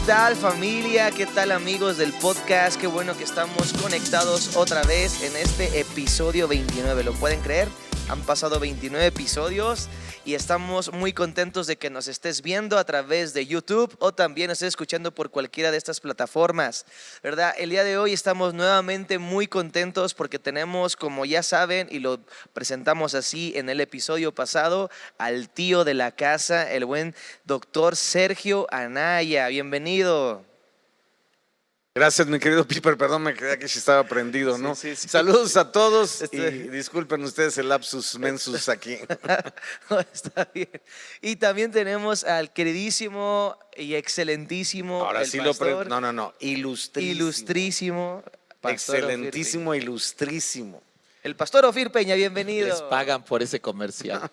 tal familia? ¿Qué tal amigos del podcast? Qué bueno que estamos conectados otra vez en este episodio 29. ¿Lo pueden creer? Han pasado 29 episodios y estamos muy contentos de que nos estés viendo a través de YouTube o también nos estés escuchando por cualquiera de estas plataformas, ¿verdad? El día de hoy estamos nuevamente muy contentos porque tenemos, como ya saben, y lo presentamos así en el episodio pasado, al tío de la casa, el buen doctor Sergio Anaya. Bienvenido. Gracias, mi querido Piper. Perdón, me creía que sí estaba prendido, ¿no? Sí, sí. Saludos a todos y Este- disculpen ustedes el lapsus mensus aquí. No, está bien. Y también tenemos al queridísimo y excelentísimo, Ahora el sí pastor, No, ilustrísimo. ilustrísimo, pastor Excelentísimo, ilustrísimo. el pastor Ofir Peña. Bienvenido. Les pagan por ese comercial.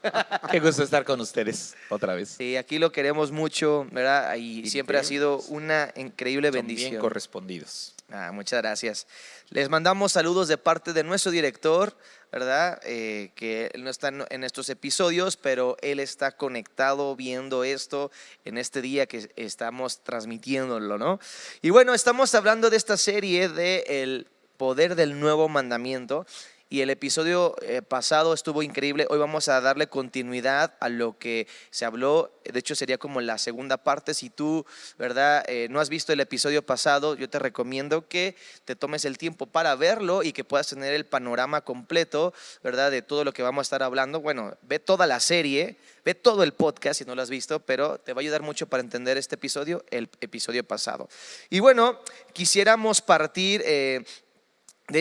Qué gusto estar con ustedes otra vez. Sí, aquí lo queremos mucho, ¿verdad? Y siempre ha sido una increíble Son bendición. bien correspondidos. Muchas gracias. Les mandamos saludos de parte de nuestro director, ¿verdad? Que él no está en estos episodios, pero él está conectado viendo esto en este día que estamos transmitiéndolo, ¿no? Y bueno, estamos hablando de esta serie de El poder del nuevo mandamiento. Y el episodio pasado estuvo increíble. Hoy vamos a darle continuidad a lo que se habló. De hecho, sería como la segunda parte. Si tú, ¿verdad? No has visto el episodio pasado, yo te recomiendo que te tomes el tiempo para verlo y que puedas tener el panorama completo, ¿verdad? De todo lo que vamos a estar hablando. Bueno, ve toda la serie, ve todo el podcast si no lo has visto, pero te va a ayudar mucho para entender este episodio, el episodio pasado. Y bueno, quisiéramos partir en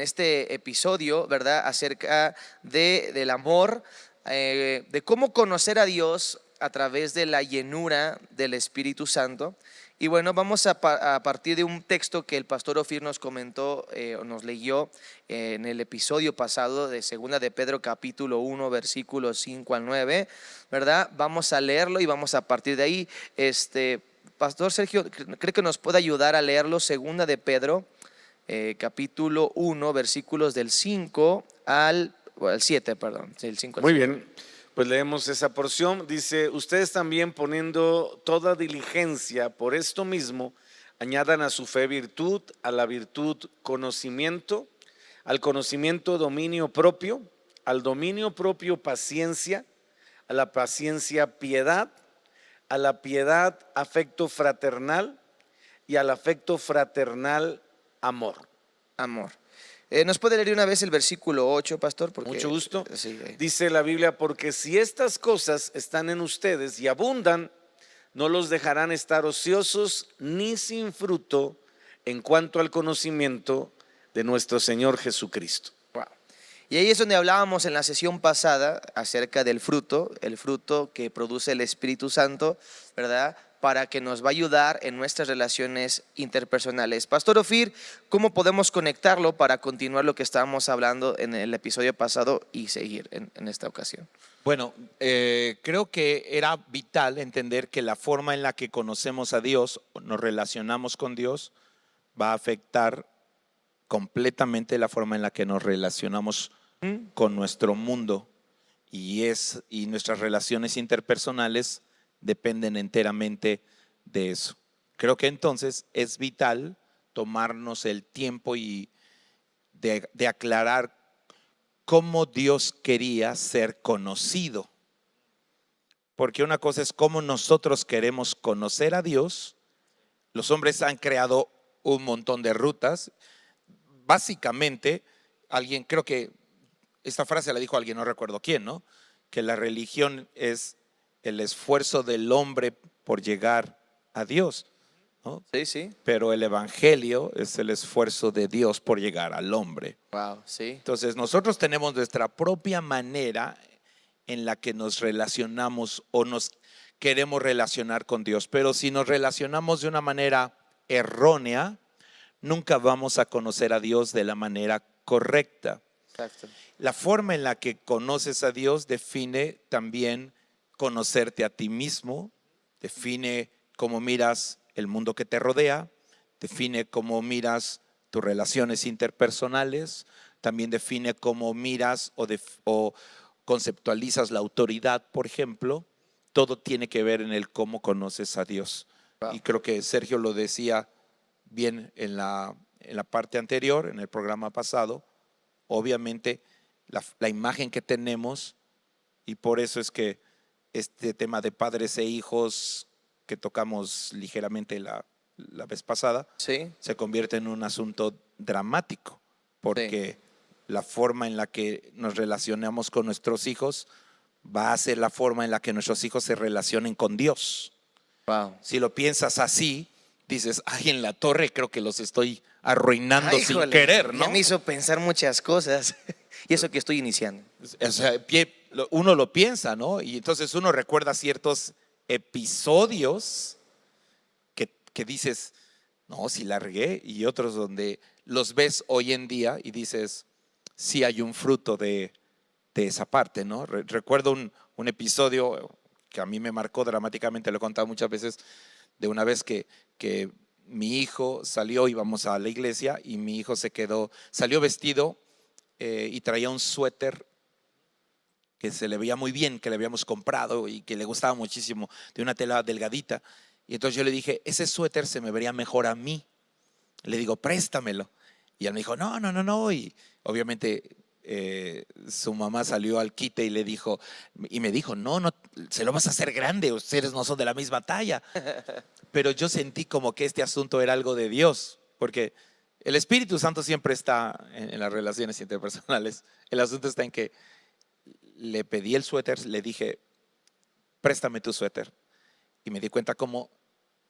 este episodio, ¿verdad? Acerca del amor, de cómo conocer a Dios a través de la llenura del Espíritu Santo. Y bueno, vamos a partir de un texto que el pastor Ofir nos comentó, nos leyó en el episodio pasado de 2 de Pedro capítulo 1, versículos 5 al 9, ¿verdad? Vamos a leerlo y vamos a partir de ahí. Pastor Sergio, ¿cree que nos puede ayudar a leerlo? 2 de Pedro capítulo 1, versículos del 5 al 7, perdón. Del 5 al Muy 7. bien, pues leemos esa porción. Dice, ustedes también poniendo toda diligencia por esto mismo, añadan a su fe virtud, a la virtud conocimiento, al conocimiento dominio propio, al dominio propio paciencia, a la paciencia piedad, a la piedad afecto fraternal y al afecto fraternal amor. Amor. ¿Nos puede leer una vez el versículo 8, pastor? Porque, Mucho gusto. Sí, Dice la Biblia, porque si estas cosas están en ustedes y abundan, no los dejarán estar ociosos ni sin fruto en cuanto al conocimiento de nuestro Señor Jesucristo. wow. Y ahí es donde hablábamos en la sesión pasada acerca del fruto, el fruto que produce el Espíritu Santo, ¿verdad? Para que nos va a ayudar en nuestras relaciones interpersonales. Pastor Ofir, ¿cómo podemos conectarlo para continuar lo que estábamos hablando en el episodio pasado y seguir en esta ocasión? Bueno, creo que era vital entender que la forma en la que conocemos a Dios, nos relacionamos con Dios, va a afectar completamente la forma en la que nos relacionamos con nuestro mundo y nuestras relaciones interpersonales dependen enteramente de eso. Creo que entonces es vital tomarnos el tiempo y de aclarar cómo Dios quería ser conocido. Porque una cosa es cómo nosotros queremos conocer a Dios. Los hombres han creado un montón de rutas. Básicamente, creo que esta frase la dijo alguien, no recuerdo quién, ¿no? Que la religión es el esfuerzo del hombre por llegar a Dios, ¿no? Sí, sí. Pero el evangelio es el esfuerzo de Dios por llegar al hombre. Wow, sí. Entonces nosotros tenemos nuestra propia manera en la que nos relacionamos o nos queremos relacionar con Dios, pero si nos relacionamos de una manera errónea, nunca vamos a conocer a Dios de la manera correcta. Exacto. La forma en la que conoces a Dios define también conocerte a ti mismo, define cómo miras el mundo que te rodea, define cómo miras tus relaciones interpersonales, también define cómo miras o conceptualizas la autoridad, por ejemplo. Todo tiene que ver en el cómo conoces a Dios. Wow. Y creo que Sergio lo decía bien en la parte anterior, en el programa pasado. Obviamente la imagen que tenemos, y por eso es que este tema de padres e hijos que tocamos ligeramente la vez pasada, Sí, se convierte en un asunto dramático, porque la forma en la que nos relacionamos con nuestros hijos va a ser la forma en la que nuestros hijos se relacionen con Dios. wow. Si lo piensas así, dices, ay, en la torre creo que los estoy arruinando Ay, sin híjole, querer, ¿no? ya me hizo pensar muchas cosas. Y eso que estoy iniciando. O sea, uno lo piensa, ¿no? Y entonces uno recuerda ciertos episodios que dices, no, si la regué, y otros donde los ves hoy en día y dices, sí hay un fruto de esa parte, ¿no? Recuerdo un episodio que a mí me marcó dramáticamente, lo he contado muchas veces, de una vez que mi hijo salió, íbamos a la iglesia y mi hijo salió vestido y traía un suéter que se le veía muy bien, que le habíamos comprado y que le gustaba muchísimo, de una tela delgadita. Y entonces yo le dije, ese suéter se me vería mejor a mí. Le digo, préstamelo. Y él me dijo, no, no, no, no. Y obviamente su mamá salió al quite y me dijo, no, no, se lo vas a hacer grande, ustedes no son de la misma talla. Pero yo sentí como que este asunto era algo de Dios, porque el Espíritu Santo siempre está en las relaciones interpersonales. El asunto está en que le pedí el suéter, le dije, préstame tu suéter. Y me di cuenta cómo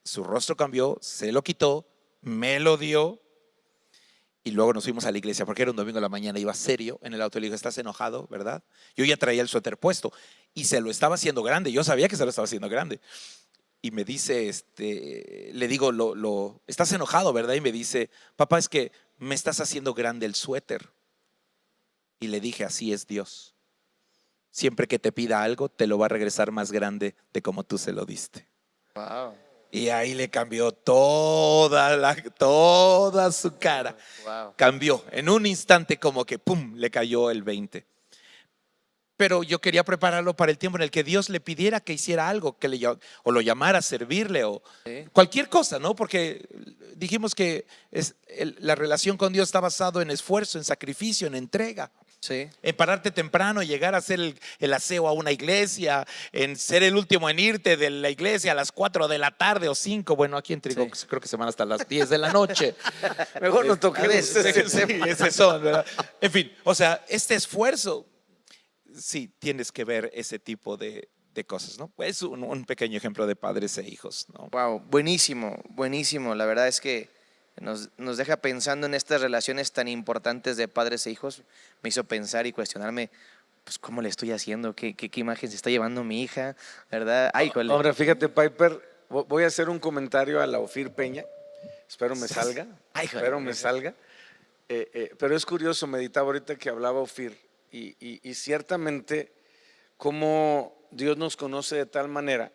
su rostro cambió, se lo quitó, me lo dio. Y luego nos fuimos a la iglesia, porque era un domingo de la mañana, iba serio en el auto. Le dije, ¿estás enojado, verdad? Yo ya traía el suéter puesto y se lo estaba haciendo grande. Yo sabía que se lo estaba haciendo grande. Y me dice, le digo, ¿estás enojado, verdad? Y me dice, papá, es que me estás haciendo grande el suéter. Y le dije, así es Dios. Siempre que te pida algo, te lo va a regresar más grande de como tú se lo diste. Wow. Y ahí le cambió toda su cara. Wow. Cambió. En un instante como que pum, le cayó el 20. Pero yo quería prepararlo para el tiempo en el que Dios le pidiera que hiciera algo, o lo llamara a servirle, o Sí. cualquier cosa, ¿no? Porque dijimos que la relación con Dios está basado en esfuerzo, en sacrificio, en entrega. Sí. En pararte temprano, llegar a hacer el aseo a una iglesia, en ser el último en irte de la iglesia a las 4 de la tarde o 5. Bueno, aquí en Trigo Sí. creo que se van hasta las 10 de la noche. Mejor no toquemos Ese son, ¿verdad? En fin, o sea, este esfuerzo, sí, tienes que ver ese tipo de cosas, ¿no? Es un pequeño ejemplo de padres e hijos, ¿no? Wow, buenísimo, buenísimo. La verdad es que nos deja pensando en estas relaciones tan importantes de padres e hijos. Me hizo pensar y cuestionarme, pues, ¿cómo le estoy haciendo? ¿Qué imagen se está llevando mi hija? ¿Verdad? Ay, híjole. Ahora, fíjate, Piper, voy a hacer un comentario a la Ofir Peña. Espero me salga. Ay, híjole. Espero me salga. Pero es curioso, meditaba ahorita que hablaba Ofir. Y ciertamente, cómo Dios nos conoce de tal manera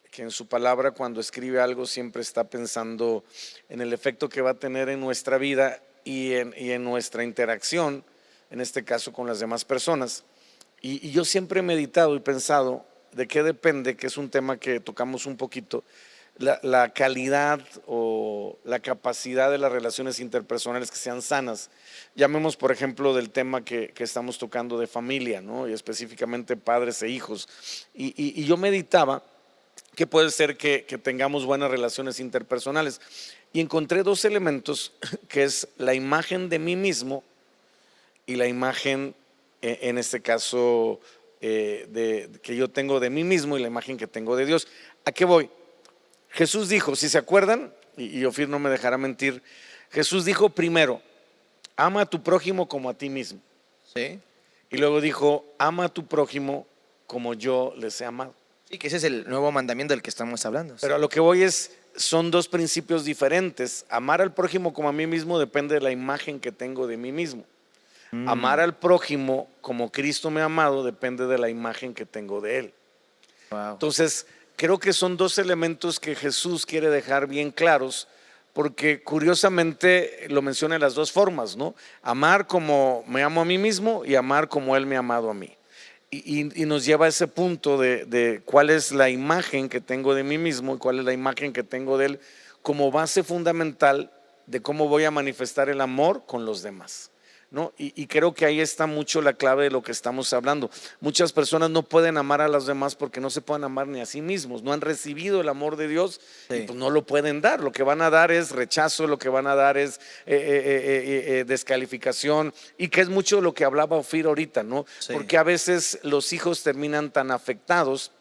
que en su palabra, cuando escribe algo, siempre está pensando en el efecto que va a tener en nuestra vida y en nuestra interacción, en este caso con las demás personas. Y yo siempre he meditado y pensado de qué depende, que es un tema que tocamos un poquito, la calidad o la capacidad de las relaciones interpersonales que sean sanas. Llamemos, por ejemplo, del tema que estamos tocando de familia, ¿no? Y específicamente padres e hijos. Y yo meditaba que puede ser que tengamos buenas relaciones interpersonales. Y encontré dos elementos, que es la imagen de mí mismo y la imagen, en este caso, que yo tengo de mí mismo y la imagen que tengo de Dios. ¿A qué voy? Jesús dijo, si se acuerdan, y Ofir no me dejará mentir, Jesús dijo primero, ama a tu prójimo como a ti mismo. Sí. Y luego dijo, ama a tu prójimo como yo les he amado. Sí, que ese es el nuevo mandamiento del que estamos hablando. Pero a lo que voy son dos principios diferentes. Amar al prójimo como a mí mismo depende de la imagen que tengo de mí mismo. Amar al prójimo como Cristo me ha amado depende de la imagen que tengo de Él. Wow. Entonces, creo que son dos elementos que Jesús quiere dejar bien claros, porque curiosamente lo menciona de las dos formas, ¿no? Amar como me amo a mí mismo y amar como Él me ha amado a mí. y nos lleva a ese punto de cuál es la imagen que tengo de mí mismo y cuál es la imagen que tengo de él como base fundamental de cómo voy a manifestar el amor con los demás, ¿no? Y creo que ahí está mucho la clave de lo que estamos hablando. Muchas personas no pueden amar a los demás porque no se pueden amar ni a sí mismos, no han recibido el amor de Dios y pues no lo pueden dar. Lo que van a dar es rechazo, lo que van a dar es descalificación, y que es mucho lo que hablaba Ofir ahorita, ¿no? Sí. Porque a veces los hijos terminan tan afectados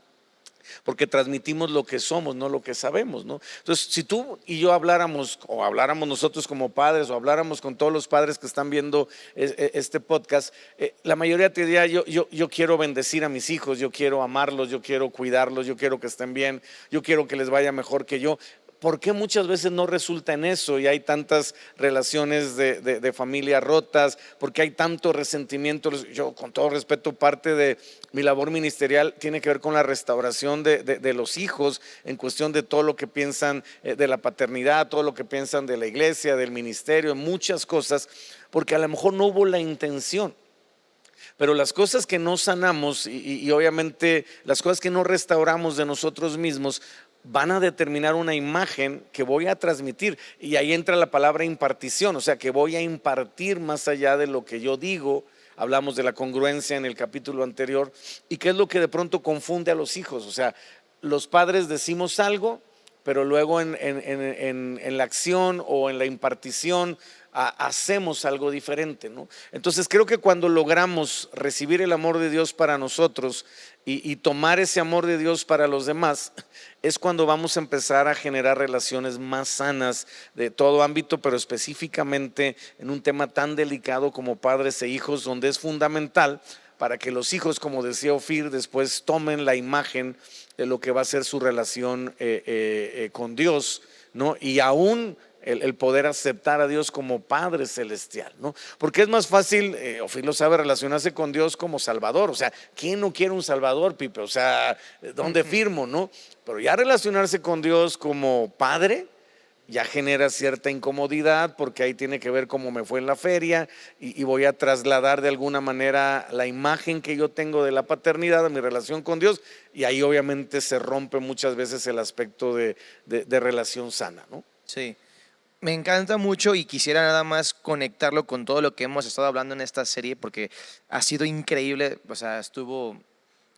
porque transmitimos lo que somos, no lo que sabemos, ¿no? Entonces, si tú y yo habláramos, o habláramos nosotros como padres, o habláramos con todos los padres que están viendo este podcast, la mayoría te diría: yo quiero bendecir a mis hijos, yo quiero amarlos, yo quiero cuidarlos, yo quiero que estén bien, yo quiero que les vaya mejor que yo. ¿Por qué muchas veces no resulta en eso y hay tantas relaciones de familia rotas? ¿Por qué hay tanto resentimiento? Yo, con todo respeto, parte de mi labor ministerial tiene que ver con la restauración de los hijos en cuestión de todo lo que piensan de la paternidad, todo lo que piensan de la iglesia, del ministerio, muchas cosas, porque a lo mejor no hubo la intención. Pero las cosas que no sanamos y obviamente las cosas que no restauramos de nosotros mismos van a determinar una imagen que voy a transmitir, y ahí entra la palabra impartición, o sea, que voy a impartir más allá de lo que yo digo. Hablamos de la congruencia en el capítulo anterior, y qué es lo que de pronto confunde a los hijos. O sea, los padres decimos algo, pero luego en la acción o en la impartición hacemos algo diferente, ¿no? Entonces creo que cuando logramos recibir el amor de Dios para nosotros y tomar ese amor de Dios para los demás, es cuando vamos a empezar a generar relaciones más sanas de todo ámbito, pero específicamente en un tema tan delicado como padres e hijos, donde es fundamental para que los hijos, como decía Ofir, después tomen la imagen de lo que va a ser su relación con Dios, ¿no? Y aún el poder aceptar a Dios como Padre Celestial, ¿no? Porque es más fácil, Ofir lo sabe, relacionarse con Dios como Salvador. O sea, ¿quién no quiere un Salvador, Pipe? O sea, ¿dónde firmo, no? Pero ya relacionarse con Dios como Padre ya genera cierta incomodidad, porque ahí tiene que ver cómo me fue en la feria y voy a trasladar de alguna manera la imagen que yo tengo de la paternidad a mi relación con Dios, y ahí obviamente se rompe muchas veces el aspecto de relación sana, ¿no? Sí. Me encanta mucho y quisiera nada más conectarlo con todo lo que hemos estado hablando en esta serie, porque ha sido increíble. O sea, estuvo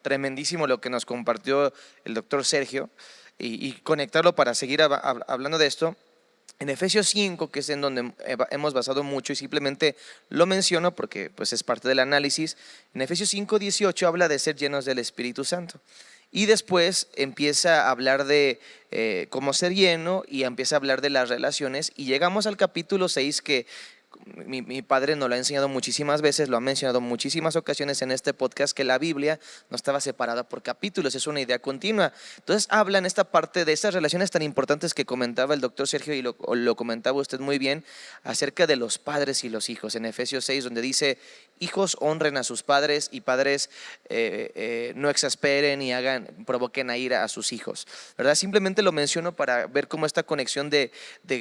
tremendísimo lo que nos compartió el doctor Sergio, y conectarlo para seguir hablando de esto. En Efesios 5, que es en donde hemos basado mucho, y simplemente lo menciono porque pues, es parte del análisis. En Efesios 5:18 habla de ser llenos del Espíritu Santo. Y después empieza a hablar de cómo ser lleno, y empieza a hablar de las relaciones. Y llegamos al capítulo 6, que mi padre nos lo ha enseñado muchísimas veces, lo ha mencionado muchísimas ocasiones en este podcast, que la Biblia no estaba separada por capítulos, es una idea continua. Entonces habla en esta parte de esas relaciones tan importantes que comentaba el doctor Sergio, y lo comentaba usted muy bien, acerca de los padres y los hijos. En Efesios 6, donde dice: hijos, honren a sus padres, y padres no exasperen y provoquen a ira a sus hijos, ¿verdad? Simplemente lo menciono para ver cómo esta conexión de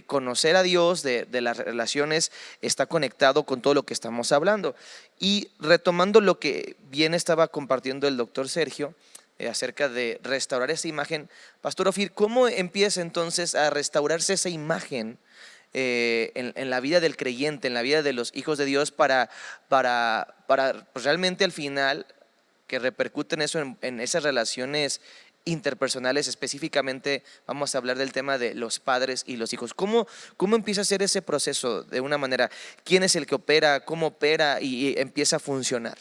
conocer a Dios, de las relaciones, está conectado con todo lo que estamos hablando. Y retomando lo que bien estaba compartiendo el doctor Sergio acerca de restaurar esa imagen, Pastor Ofir, ¿cómo empieza entonces a restaurarse esa imagen en la vida del creyente, en la vida de los hijos de Dios, para pues, realmente al final que repercuten eso en esas relaciones interpersonales? Específicamente vamos a hablar del tema de los padres y los hijos. ¿Cómo empieza a ser ese proceso de una manera? ¿Quién es el que opera? ¿Cómo opera y empieza a funcionar?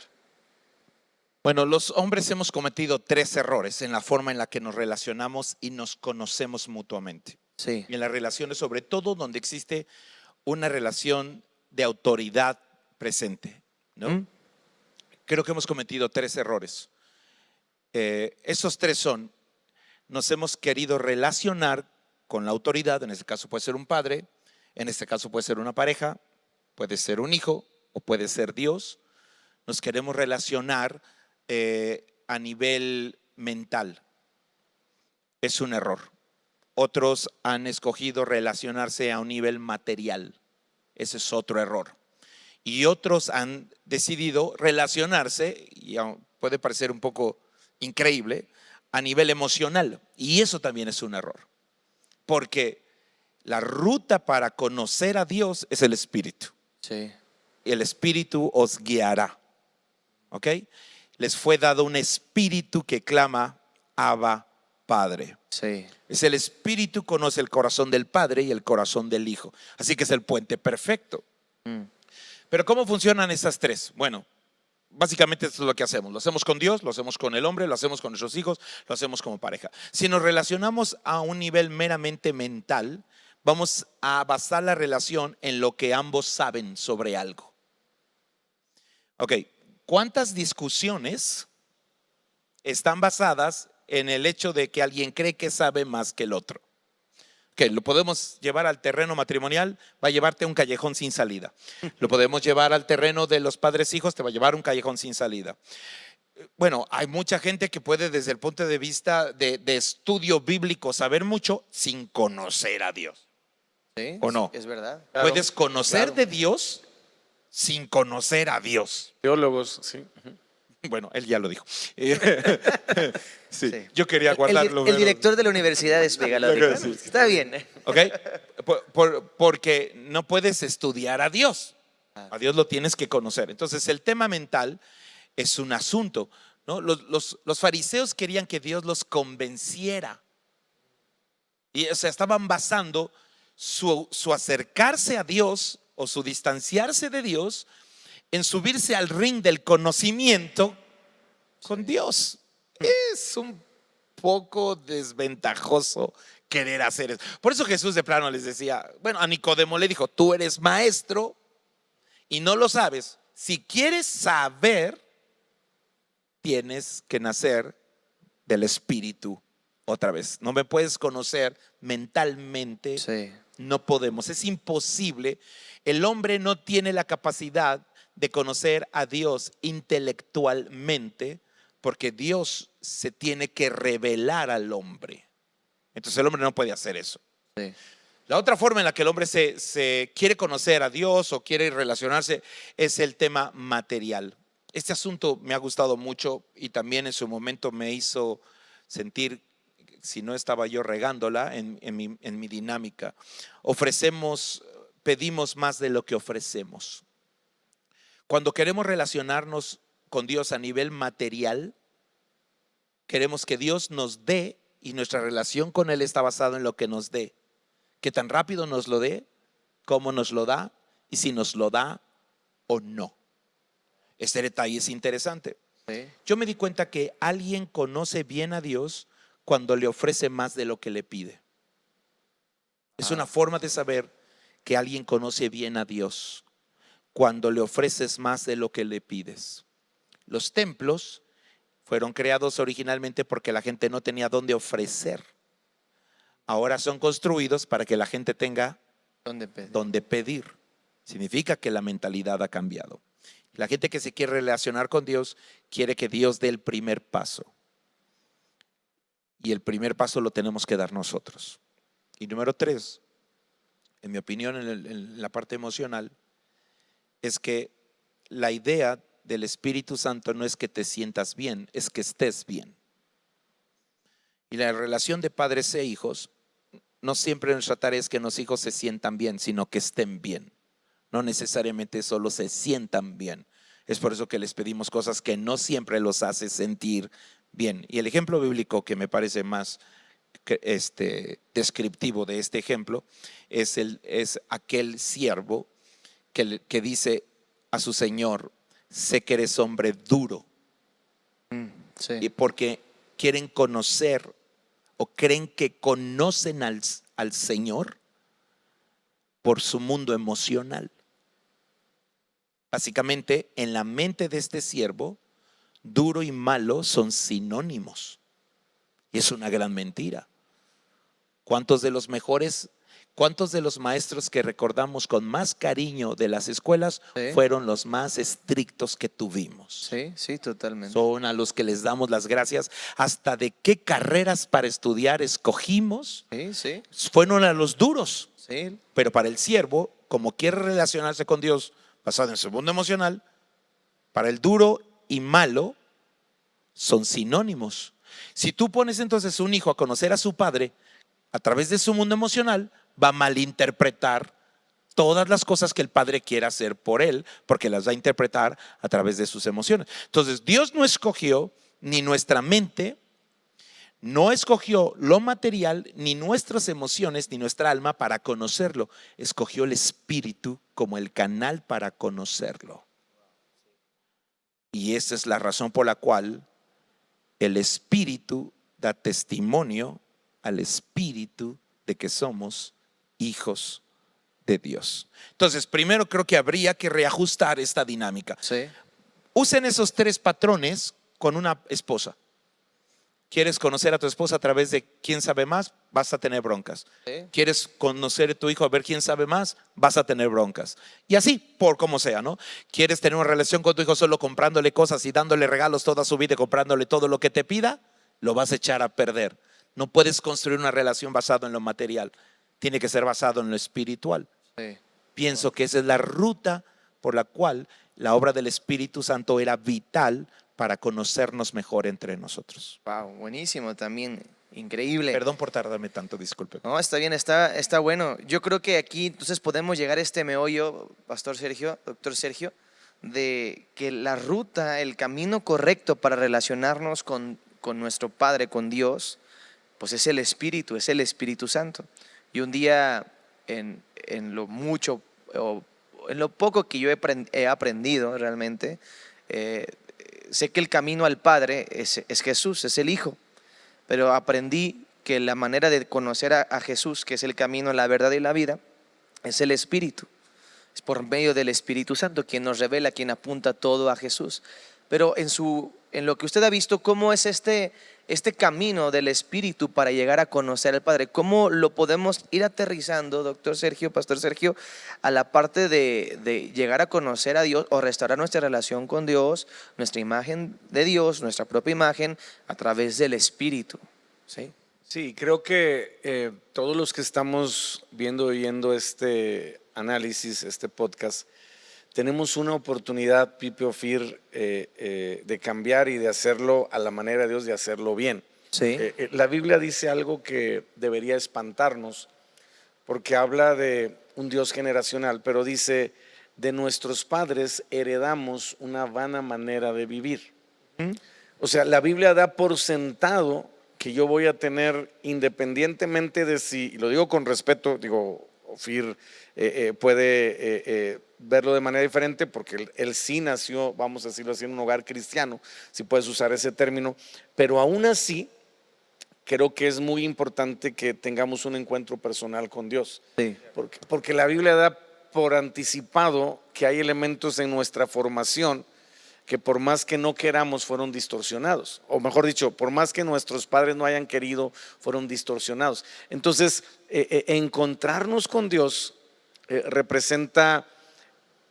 Bueno, los hombres hemos cometido 3 errores en la forma en la que nos relacionamos y nos conocemos mutuamente. Sí. Y en las relaciones, sobre todo donde existe una relación de autoridad presente, ¿no? Creo que hemos cometido 3 errores. Esos 3 son: nos hemos querido relacionar con la autoridad. En este caso puede ser un padre, en este caso puede ser una pareja, puede ser un hijo o puede ser Dios. Nos queremos relacionar a nivel mental. Es un error. Otros han escogido relacionarse a un nivel material. Ese es otro error. Y otros han decidido relacionarse, y puede parecer un poco increíble, a nivel emocional. Y eso también es un error. Porque la ruta para conocer a Dios es el Espíritu. Sí. El Espíritu os guiará. ¿Ok? Les fue dado un espíritu que clama, Abba, Padre. Sí. Es el Espíritu, conoce el corazón del Padre y el corazón del Hijo. Así que es el puente perfecto. Mm. Pero ¿cómo funcionan esas tres? Bueno, básicamente esto es lo que hacemos. Lo hacemos con Dios, lo hacemos con el hombre, lo hacemos con nuestros hijos, lo hacemos como pareja. Si nos relacionamos a un nivel meramente mental, vamos a basar la relación en lo que ambos saben sobre algo. Ok, ¿cuántas discusiones están basadas en el hecho de que alguien cree que sabe más que el otro? Que lo podemos llevar al terreno matrimonial, va a llevarte a un callejón sin salida. Lo podemos llevar al terreno de los padres hijos, te va a llevar a un callejón sin salida. Bueno, hay mucha gente que puede desde el punto de vista de estudio bíblico saber mucho sin conocer a Dios. Sí, ¿O no? es verdad. Claro, Puedes conocer claro. de Dios sin conocer a Dios. Teólogos, sí. Bueno, él ya lo dijo. Sí, Sí. yo quería guardarlo. El director de la universidad es Vega, lo dijo. Sí. Está bien. ¿Ok? Porque no puedes estudiar a Dios. A Dios lo tienes que conocer. Entonces, el tema mental es un asunto, ¿no? Los fariseos querían que Dios los convenciera. Y, o sea, estaban basando su acercarse a Dios o su distanciarse de Dios en subirse al ring del conocimiento con Dios. Es un poco desventajoso querer hacer eso. Por eso Jesús de plano les decía, bueno, a Nicodemo le dijo, tú eres maestro y no lo sabes. Si quieres saber, tienes que nacer del Espíritu otra vez. No me puedes conocer mentalmente. Sí. No podemos, es imposible. El hombre no tiene la capacidad de conocer a Dios intelectualmente, porque Dios se tiene que revelar al hombre. Entonces el hombre no puede hacer eso. Sí. La otra forma en la que el hombre se quiere conocer a Dios o quiere relacionarse es el tema material. Este asunto me ha gustado mucho y también en su momento me hizo sentir, si no estaba yo regándola en mi dinámica. Pedimos más de lo que ofrecemos. Cuando queremos relacionarnos con Dios a nivel material, queremos que Dios nos dé y nuestra relación con Él está basada en lo que nos dé. Que tan rápido nos lo dé, cómo nos lo da y si nos lo da o no. Este detalle es interesante. Sí. Yo me di cuenta que alguien conoce bien a Dios cuando le ofrece más de lo que le pide. Es una forma de saber que alguien conoce bien a Dios cuando le ofreces más de lo que le pides. Los templos fueron creados originalmente porque la gente no tenía dónde ofrecer. Ahora son construidos para que la gente tenga ¿Dónde pedir? dónde pedir. Significa que la mentalidad ha cambiado. La gente que se quiere relacionar con Dios quiere que Dios dé el primer paso. Y el primer paso lo tenemos que dar nosotros. Y número 3, en mi opinión, en la parte emocional, es que la idea del Espíritu Santo no es que te sientas bien, es que estés bien. Y la relación de padres e hijos, no siempre nuestra tarea es que los hijos se sientan bien, sino que estén bien. No necesariamente solo se sientan bien. Es por eso que les pedimos cosas que no siempre los hace sentir bien. Y el ejemplo bíblico que me parece más descriptivo de este ejemplo es aquel siervo que dice a su señor, sé que eres hombre duro. Sí. Y porque quieren conocer o creen que conocen al Señor por su mundo emocional. Básicamente, en la mente de este siervo, duro y malo son sinónimos. Y es una gran mentira. ¿Cuántos de los maestros que recordamos con más cariño de las escuelas Sí. fueron los más estrictos que tuvimos? Sí, sí, totalmente. Son a los que les damos las gracias. Hasta de qué carreras para estudiar escogimos, Sí, sí, fueron a los duros. sí. Pero para el siervo, como quiere relacionarse con Dios basado en su mundo emocional, para el duro y malo son sinónimos. Si tú pones entonces un hijo a conocer a su padre a través de su mundo emocional, va a malinterpretar todas las cosas que el padre quiera hacer por él, porque las va a interpretar a través de sus emociones. Entonces, Dios no escogió ni nuestra mente, no escogió lo material, ni nuestras emociones, ni nuestra alma para conocerlo. Escogió el espíritu como el canal para conocerlo. Y esa es la razón por la cual el espíritu da testimonio al espíritu de que somos hijos de Dios. Entonces, primero creo que habría que reajustar esta dinámica. Sí. Usen esos 3 patrones con una esposa. ¿Quieres conocer a tu esposa a través de quién sabe más? Vas a tener broncas. Sí. ¿Quieres conocer a tu hijo a ver quién sabe más? Vas a tener broncas. Y así, por como sea, ¿no? ¿Quieres tener una relación con tu hijo solo comprándole cosas y dándole regalos toda su vida y comprándole todo lo que te pida? Lo vas a echar a perder. No puedes construir una relación basada en lo material. Tiene que ser basado en lo espiritual. Sí. Pienso que esa es la ruta por la cual la obra del Espíritu Santo era vital para conocernos mejor entre nosotros. Wow, buenísimo también, increíble. Perdón por tardarme tanto, disculpe. No, está bien, está bueno. Yo creo que aquí entonces podemos llegar a este meollo, Pastor Sergio, Doctor Sergio, de que la ruta, el camino correcto para relacionarnos con nuestro Padre, con Dios, pues es el Espíritu Santo. Y un día, en lo mucho o en lo poco que yo he aprendido realmente, sé que el camino al Padre es Jesús, es el Hijo, pero aprendí que la manera de conocer a Jesús, que es el camino, la verdad y la vida, es el Espíritu. Es por medio del Espíritu Santo quien nos revela, quien apunta todo a Jesús. Pero en lo que usted ha visto, ¿cómo es este camino del Espíritu para llegar a conocer al Padre? ¿Cómo lo podemos ir aterrizando, Doctor Sergio, Pastor Sergio, a la parte de llegar a conocer a Dios o restaurar nuestra relación con Dios, nuestra imagen de Dios, nuestra propia imagen, a través del Espíritu? ¿Sí? Sí, creo que todos los que estamos viendo y oyendo este análisis, este podcast, tenemos una oportunidad, Pipe Ofir, de cambiar y de hacerlo a la manera de Dios, de hacerlo bien. Sí. La Biblia dice algo que debería espantarnos, porque habla de un Dios generacional, pero dice, de nuestros padres heredamos una vana manera de vivir. O sea, la Biblia da por sentado que yo voy a tener, independientemente de si, y lo digo con respeto, digo, Ofir puede verlo de manera diferente porque él sí nació, vamos a decirlo así, en un hogar cristiano, si puedes usar ese término, pero aún así creo que es muy importante que tengamos un encuentro personal con Dios. Sí. Porque la Biblia da por anticipado que hay elementos en nuestra formación que por más que no queramos fueron distorsionados, o mejor dicho, por más que nuestros padres no hayan querido, fueron distorsionados. Entonces, encontrarnos con Dios representa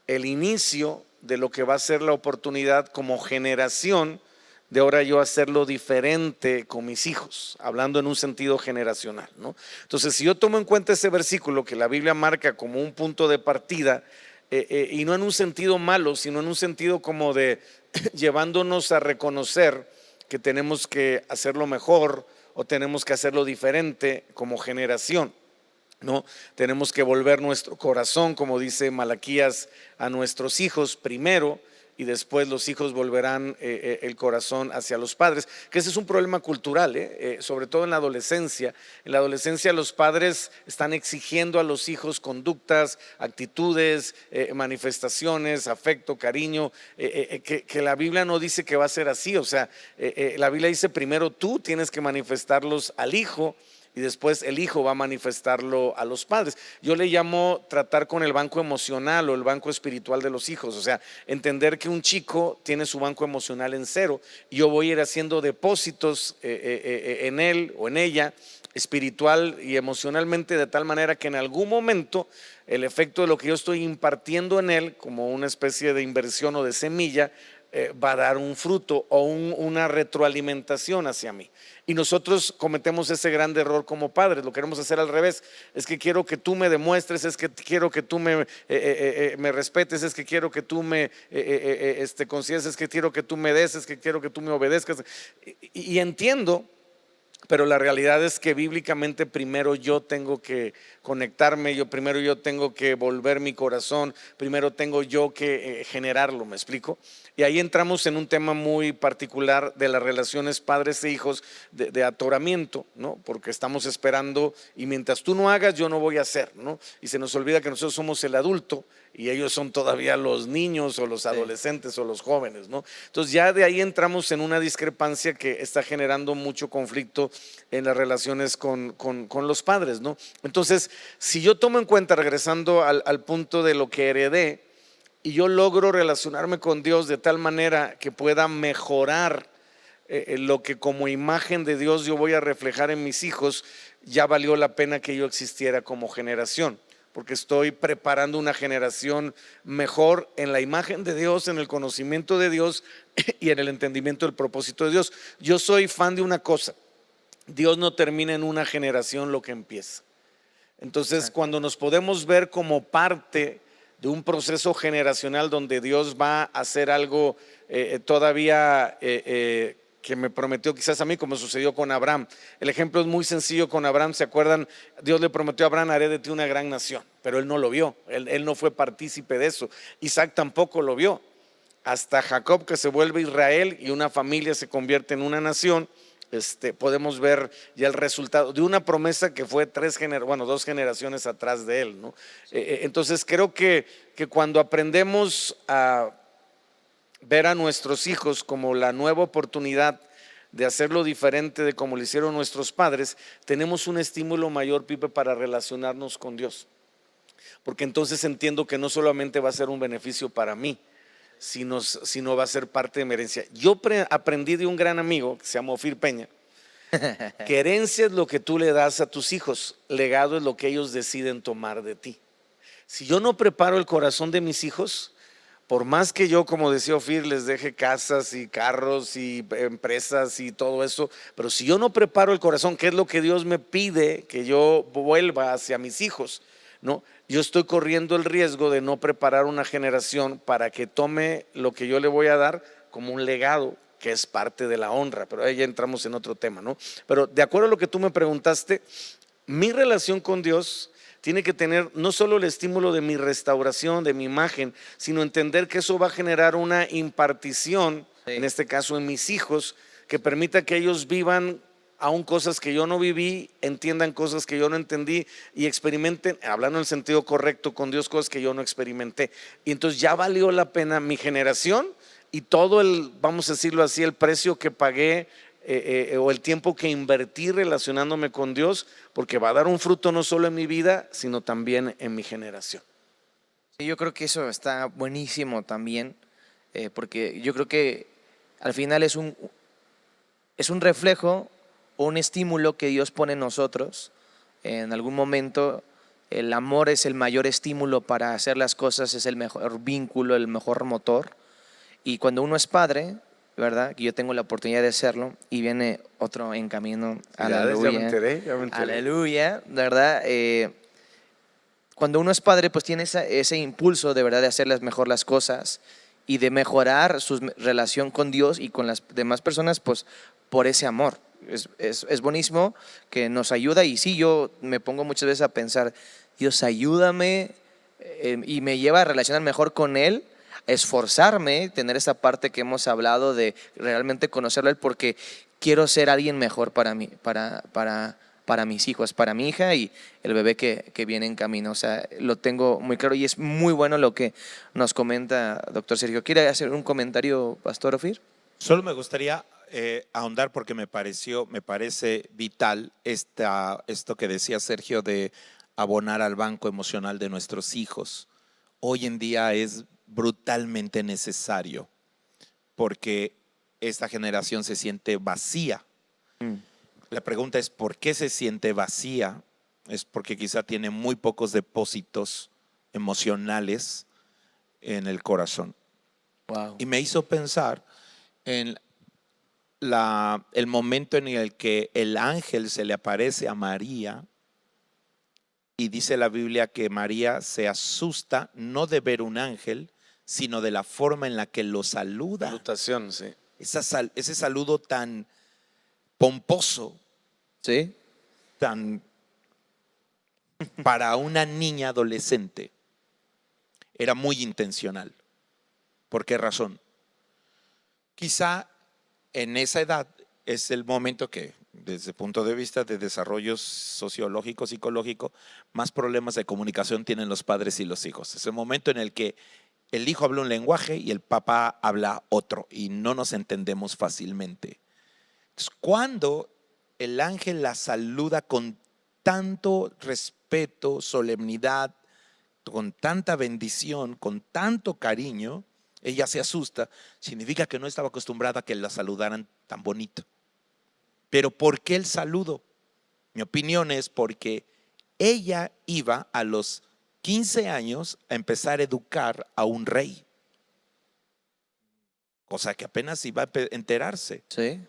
el inicio de lo que va a ser la oportunidad como generación de ahora yo hacerlo diferente con mis hijos, hablando en un sentido generacional, ¿no? Entonces, si yo tomo en cuenta ese versículo que la Biblia marca como un punto de partida, y no en un sentido malo, sino en un sentido como de llevándonos a reconocer que tenemos que hacerlo mejor o tenemos que hacerlo diferente como generación, ¿no? Tenemos que volver nuestro corazón, como dice Malaquías, a nuestros hijos primero, y después los hijos volverán el corazón hacia los padres, que ese es un problema cultural, sobre todo en la adolescencia. En la adolescencia los padres están exigiendo a los hijos conductas, actitudes, manifestaciones, afecto, cariño, que la Biblia no dice que va a ser así. O sea, la Biblia dice primero tú tienes que manifestarlos al hijo, y después el hijo va a manifestarlo a los padres. Yo le llamo tratar con el banco emocional o el banco espiritual de los hijos. O sea, entender que un chico tiene su banco emocional en cero y yo voy a ir haciendo depósitos en él o en ella, espiritual y emocionalmente, de tal manera que en algún momento el efecto de lo que yo estoy impartiendo en él, como una especie de inversión o de semilla, va a dar un fruto o una retroalimentación hacia mí. Y nosotros cometemos ese gran error como padres, lo queremos hacer al revés. Es que quiero que tú me demuestres, es que quiero que tú me respetes, es que quiero que tú me consideres, es que quiero que tú me des, es que quiero que tú me obedezcas. Y entiendo, pero la realidad es que bíblicamente primero yo tengo que conectarme, primero yo tengo que volver mi corazón, primero tengo yo que generarlo, ¿me explico? Y ahí entramos en un tema muy particular de las relaciones padres e hijos, de atoramiento, ¿no? Porque estamos esperando y mientras tú no hagas, yo no voy a hacer, ¿no? Y se nos olvida que nosotros somos el adulto y ellos son todavía los niños o los adolescentes o los jóvenes, ¿no? Entonces ya de ahí entramos en una discrepancia que está generando mucho conflicto en las relaciones con los padres, ¿no? Entonces, si yo tomo en cuenta, regresando al punto de lo que heredé, y yo logro relacionarme con Dios de tal manera que pueda mejorar lo que como imagen de Dios yo voy a reflejar en mis hijos, ya valió la pena que yo existiera como generación, porque estoy preparando una generación mejor en la imagen de Dios, en el conocimiento de Dios y en el entendimiento del propósito de Dios. Yo soy fan de una cosa: Dios no termina en una generación lo que empieza. Entonces, cuando nos podemos ver como parte de un proceso generacional donde Dios va a hacer algo todavía que me prometió quizás a mí, como sucedió con Abraham. El ejemplo es muy sencillo con Abraham, ¿se acuerdan? Dios le prometió a Abraham: haré de ti una gran nación, pero él no lo vio, él no fue partícipe de eso. Isaac tampoco lo vio, hasta Jacob, que se vuelve Israel y una familia se convierte en una nación. Podemos ver ya el resultado de una promesa que fue 2 generaciones atrás de él, ¿no? Entonces creo que cuando aprendemos a ver a nuestros hijos como la nueva oportunidad de hacerlo diferente de como lo hicieron nuestros padres, tenemos un estímulo mayor, Pipe, para relacionarnos con Dios, porque entonces entiendo que no solamente va a ser un beneficio para mí, sino va a ser parte de mi herencia. Yo aprendí de un gran amigo que se llama Ofir Peña, que herencia es lo que tú le das a tus hijos, legado es lo que ellos deciden tomar de ti. Si yo no preparo el corazón de mis hijos, por más que yo, como decía Ofir, les deje casas y carros y empresas y todo eso, pero si yo no preparo el corazón, ¿qué es lo que Dios me pide que yo vuelva hacia mis hijos? ¿No? Yo estoy corriendo el riesgo de no preparar una generación para que tome lo que yo le voy a dar como un legado, que es parte de la honra, pero ahí ya entramos en otro tema, ¿no? Pero de acuerdo a lo que tú me preguntaste, mi relación con Dios tiene que tener no solo el estímulo de mi restauración, de mi imagen, sino entender que eso va a generar una impartición, en este caso en mis hijos, que permita que ellos vivan aún cosas que yo no viví, entiendan cosas que yo no entendí y experimenten, hablando en el sentido correcto con Dios, cosas que yo no experimenté. Y entonces ya valió la pena mi generación y todo vamos a decirlo así, el precio que pagué o el tiempo que invertí relacionándome con Dios, porque va a dar un fruto no solo en mi vida, sino también en mi generación. Sí, yo creo que eso está buenísimo también, porque yo creo que al final es un reflejo o un estímulo que Dios pone en nosotros. En algún momento el amor es el mayor estímulo para hacer las cosas, es el mejor vínculo, el mejor motor. Y cuando uno es padre, ¿verdad? Que yo tengo la oportunidad de serlo y viene otro en camino. Aleluya. Ya me enteré. Aleluya, ¿verdad? Cuando uno es padre, pues tiene ese impulso de verdad de hacer mejor las cosas y de mejorar su relación con Dios y con las demás personas, pues por ese amor. Es buenísimo, que nos ayuda. Y sí, yo me pongo muchas veces a pensar: Dios, ayúdame, y me lleva a relacionar mejor con Él, esforzarme, tener esa parte que hemos hablado de realmente conocerlo a Él, porque quiero ser alguien mejor para mí, para mis hijos, para mi hija y el bebé que viene en camino. O sea, lo tengo muy claro y es muy bueno lo que nos comenta doctor Sergio. ¿Quiere hacer un comentario, Pastor Ofir? Solo me gustaría ahondar, porque me parece vital esto que decía Sergio de abonar al banco emocional de nuestros hijos. Hoy en día es brutalmente necesario, porque esta generación se siente vacía. La pregunta es: ¿por qué se siente vacía? Es porque quizá tiene muy pocos depósitos emocionales en el corazón. Wow. Y me hizo pensar en el momento en el que el ángel se le aparece a María y dice la Biblia que María se asusta no de ver un ángel, sino de la forma en la que lo saluda. Salutación, sí. Ese saludo tan pomposo, ¿Sí? tan para una niña adolescente, era muy intencional. ¿Por qué razón? Quizá en esa edad es el momento que, desde el punto de vista de desarrollo sociológico, psicológico, más problemas de comunicación tienen los padres y los hijos. Es el momento en el que el hijo habla un lenguaje y el papá habla otro y no nos entendemos fácilmente. Entonces, cuando el ángel la saluda con tanto respeto, solemnidad, con tanta bendición, con tanto cariño, ella se asusta, significa que no estaba acostumbrada a que la saludaran tan bonito. Pero ¿por qué el saludo? Mi opinión es porque ella iba a los 15 años a empezar a educar a un rey, cosa que apenas iba a enterarse. Sí.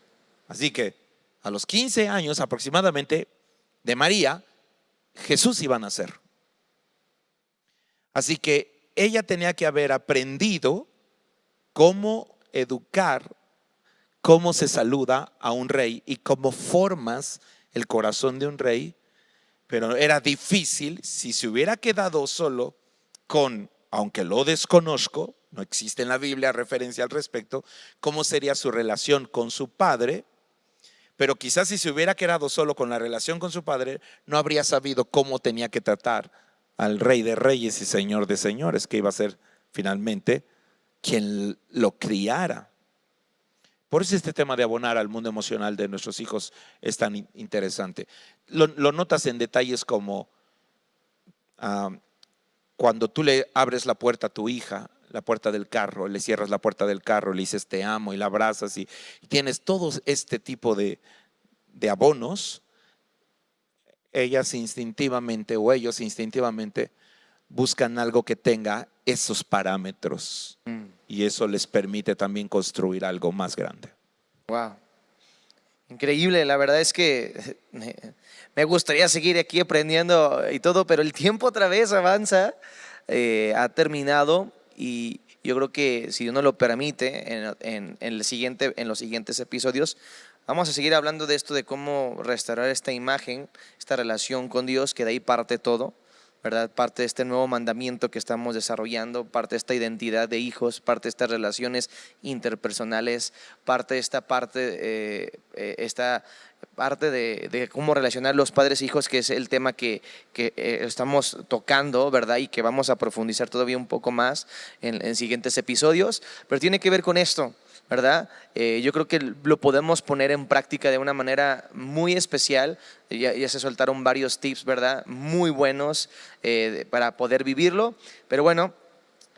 Así que a los 15 años aproximadamente de María, Jesús iba a nacer. Así que ella tenía que haber aprendido cómo educar, cómo se saluda a un rey y cómo formas el corazón de un rey. Pero era difícil si se hubiera quedado solo con, aunque lo desconozco, no existe en la Biblia referencia al respecto, cómo sería su relación con su padre. Pero quizás si se hubiera quedado solo con la relación con su padre, no habría sabido cómo tenía que tratar al Rey de Reyes y Señor de Señores, que iba a ser finalmente quien lo criara. Por eso este tema de abonar al mundo emocional de nuestros hijos es tan interesante. Lo notas en detalles como cuando tú le abres la puerta a tu hija, la puerta del carro, le cierras la puerta del carro, le dices te amo y la abrazas y tienes todo este tipo de abonos. Ellas instintivamente o ellos instintivamente buscan algo que tenga esos parámetros y eso les permite también construir algo más grande. Wow. Increíble, la verdad es que me gustaría seguir aquí aprendiendo y todo, pero el tiempo otra vez avanza, ha terminado y yo creo que si uno lo permite en los siguientes episodios, vamos a seguir hablando de esto, de cómo restaurar esta imagen, esta relación con Dios, que de ahí parte todo, ¿verdad? Parte de este nuevo mandamiento que estamos desarrollando, parte de esta identidad de hijos, parte de estas relaciones interpersonales, esta parte de cómo relacionar los padres e hijos, que es el tema que estamos tocando, ¿verdad? Y que vamos a profundizar todavía un poco más en siguientes episodios, pero tiene que ver con esto, ¿verdad? Yo creo que lo podemos poner en práctica de una manera muy especial. Ya se soltaron varios tips, ¿verdad? Muy buenos para poder vivirlo. Pero bueno,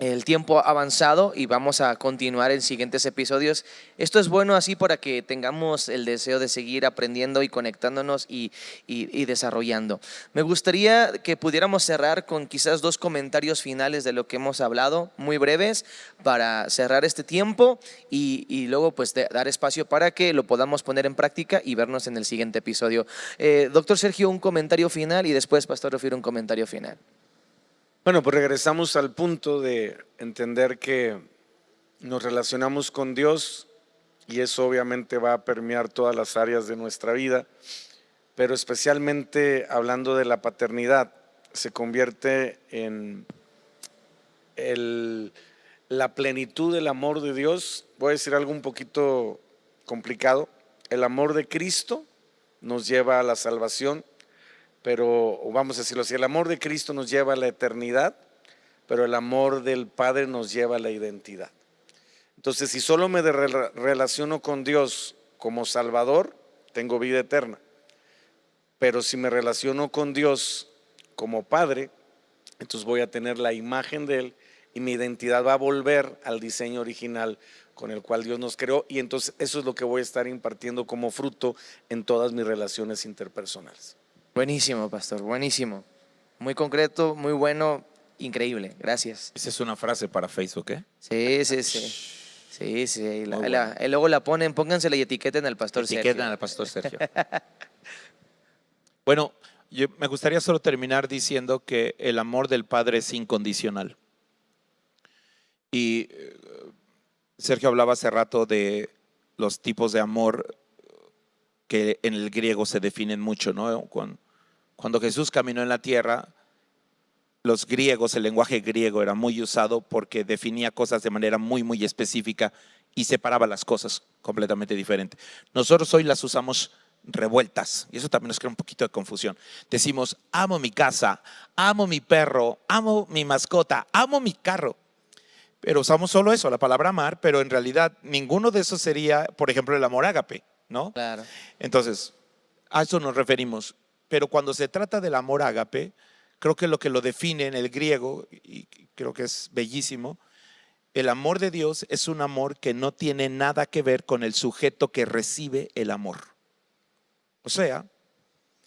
el tiempo ha avanzado y vamos a continuar en siguientes episodios. Esto es bueno así para que tengamos el deseo de seguir aprendiendo y conectándonos y desarrollando. Me gustaría que pudiéramos cerrar con quizás 2 comentarios finales de lo que hemos hablado, muy breves, para cerrar este tiempo y luego pues dar espacio para que lo podamos poner en práctica y vernos en el siguiente episodio. Doctor Sergio, un comentario final y después Pastor Ophir un comentario final. Bueno, pues regresamos al punto de entender que nos relacionamos con Dios y eso obviamente va a permear todas las áreas de nuestra vida, pero especialmente hablando de la paternidad, se convierte en la plenitud del amor de Dios. Voy a decir algo un poquito complicado. El amor de Cristo nos lleva a la salvación, pero vamos a decirlo así, el amor de Cristo nos lleva a la eternidad, pero el amor del Padre nos lleva a la identidad. Entonces, si solo me relaciono con Dios como Salvador, tengo vida eterna. Pero si me relaciono con Dios como Padre, entonces voy a tener la imagen de Él y mi identidad va a volver al diseño original con el cual Dios nos creó. Y entonces eso es lo que voy a estar impartiendo como fruto en todas mis relaciones interpersonales. Buenísimo, pastor, buenísimo. Muy concreto, muy bueno increíble, gracias. Esa es una frase para Facebook, ¿eh? Sí, sí, sí. Sí, sí. Y Muy bueno. luego la ponen, póngansela y etiqueten al pastor Etiquetan Sergio. al pastor Sergio. Bueno, me gustaría solo terminar diciendo que el amor del Padre es incondicional. Y Sergio hablaba hace rato de los tipos de amor que en el griego se definen mucho, ¿no? Cuando Jesús caminó en la tierra, los griegos, el lenguaje griego era muy usado porque definía cosas de manera muy, muy específica y separaba las cosas completamente diferente. Nosotros hoy las usamos revueltas y eso también nos crea un poquito de confusión. Decimos, amo mi casa, amo mi perro, amo mi mascota, amo mi carro. Pero usamos solo eso, la palabra amar, pero en realidad ninguno de esos sería, por ejemplo, el amor ágape, ¿no? Claro. Entonces, a eso nos referimos. Pero cuando se trata del amor ágape, creo que lo que lo define en el griego, y creo que es bellísimo, el amor de Dios es un amor que no tiene nada que ver con el sujeto que recibe el amor. O sea,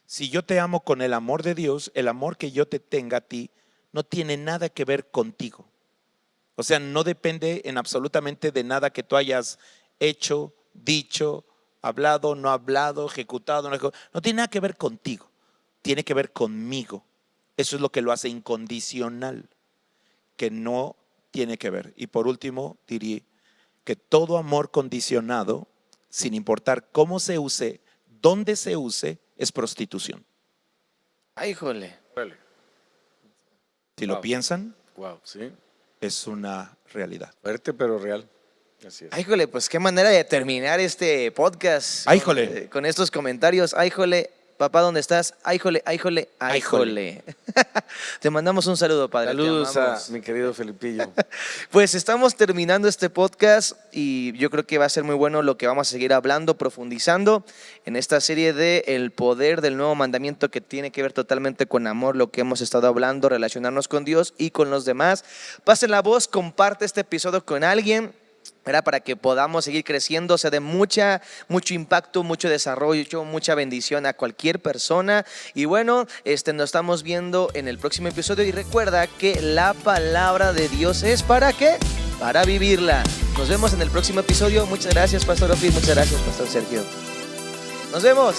si yo te amo con el amor de Dios, el amor que yo te tenga a ti no tiene nada que ver contigo. O sea, no depende en absolutamente de nada que tú hayas hecho, dicho, hablado, no hablado, ejecutado. No tiene nada que ver contigo, tiene que ver conmigo. Eso es lo que lo hace incondicional, que no tiene que ver. Y por último, diría que todo amor condicionado, sin importar cómo se use, dónde se use, es prostitución. Ay, híjole. Si lo piensan, Wow, sí. es una realidad. Fuerte pero real. Así es. Ay, híjole, pues qué manera de terminar este podcast. Ay, híjole. Con estos comentarios. Ay, híjole, papá, ¿dónde estás? Ay, híjole, ay, híjole, ay, híjole. Te mandamos un saludo, padre. te Saludos a amamos. mi querido Felipillo. Pues estamos terminando este podcast y yo creo que va a ser muy bueno lo que vamos a seguir hablando, profundizando en esta serie de el poder del nuevo mandamiento que tiene que ver totalmente con amor, lo que hemos estado hablando, relacionarnos con Dios y con los demás. Pasen la voz, comparte este episodio con alguien, ¿verdad? Para que podamos seguir creciendo, sea de mucho impacto, mucho desarrollo, mucha bendición a cualquier persona. Y bueno, nos estamos viendo en el próximo episodio y recuerda que la palabra de Dios es ¿para qué? Para vivirla. Nos vemos en el próximo episodio. Muchas gracias, Pastor Ophir. Muchas gracias, Pastor Sergio. Nos vemos.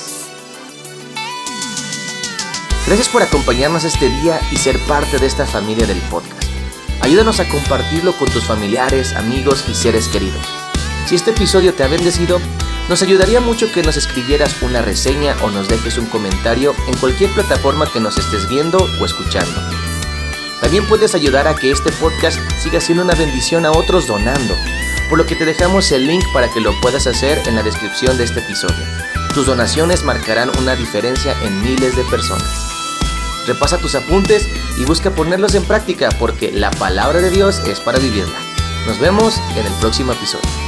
Gracias por acompañarnos este día y ser parte de esta familia del podcast. Ayúdanos a compartirlo con tus familiares, amigos y seres queridos. Si este episodio te ha bendecido, nos ayudaría mucho que nos escribieras una reseña o nos dejes un comentario en cualquier plataforma que nos estés viendo o escuchando. También puedes ayudar a que este podcast siga siendo una bendición a otros donando, por lo que te dejamos el link para que lo puedas hacer en la descripción de este episodio. Tus donaciones marcarán una diferencia en miles de personas. Repasa tus apuntes y busca ponerlos en práctica porque la palabra de Dios es para vivirla. Nos vemos en el próximo episodio.